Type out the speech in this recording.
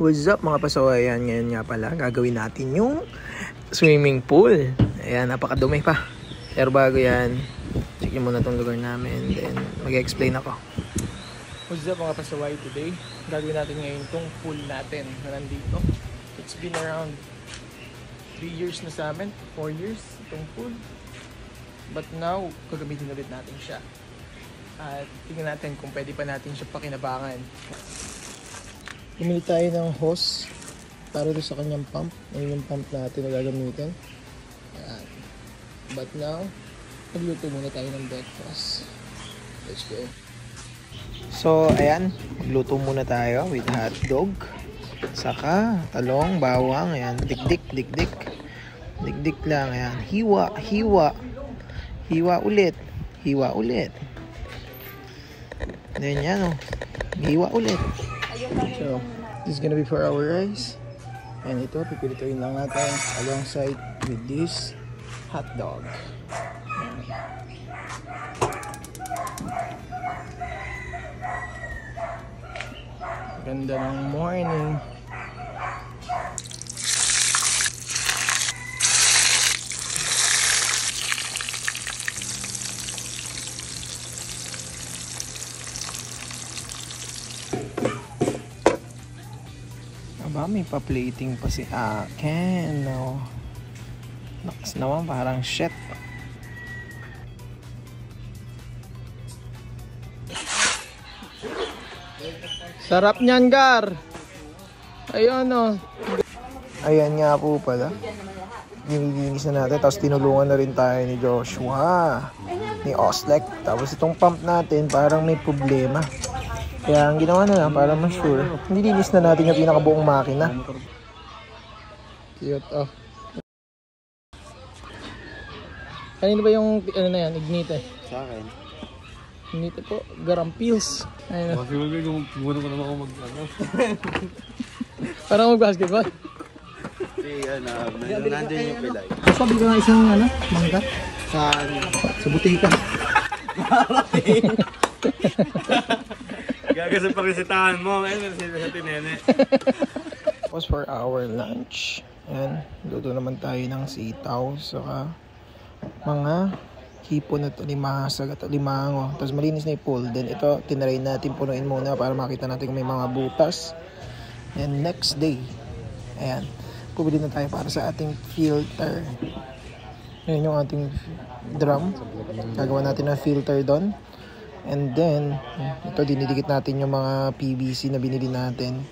What's up mga pasawayan? Ngayon nga pala gagawin natin yung swimming pool. Ayan, napakadumi pa. Pero bago yan, check nyo muna itong lugar namin. Then mag-explain ako. What's up mga pasaway? Today, gagawin natin ngayon itong pool natin na nandito. It's been around 3 years na sa amin. 4 years itong pool. But now, gagamitin ulit natin siya. At tingnan natin kung pwede pa natin siya pakinabangan. Bumili tayo ng hose para doon sa kanyang pump. Ayun yung pump natin na gagamitin. Ayan. But now, magluto muna tayo ng breakfast. Let's go. So, ayan. Magluto muna tayo with hot dog. Saka, talong, bawang. Ayan. Dik-dik, dik-dik. Dik-dik lang. Ayan. Hiwa, hiwa. Hiwa ulit. Hiwa ulit. Then yan o. Hiwa ulit. So, this is gonna be for our rice. And ito, pipilituin lang natin alongside with this hot dog. Ganda ng morning. Aba, may pa-plating pa si Aken, no? Nakas naman, parang shit. Sarap niyan, Gar! Ayun, no? Ayan nga po pala. Nililinis na natin, tapos tinulungan na rin tayo ni Joshua, ni Oslek. Tapos itong pump natin, parang may problema. Kaya ang ginawa na lang para ma-sure, nilinis na natin yung pinakabuong makina. Cute, oh. Kanina ba yung, ano na yan, ignite? Sa akin. Ignite po, garampils. Ayun. Kasi muna ko naman ako mag-ano. Parang mag-basketball. Nandun yung pilay. Sabi ko nga isang, ano, mangga? Sa butika. Marating! Gagasap pa resitahan mo, ayun sa tinene. Tapos for our lunch, ayan, luto naman tayo ng sitaw, saka mga hipon at limasag at limango. Tapos malinis na yung pool. Then ito, tinaray natin punuin muna para makita natin kung may mga butas. And next day, ayan, pumili na tayo para sa ating filter. Ayan yung ating drum. Gagawa natin ng filter doon. And then, ito dinidikit natin yung mga PVC na binili natin.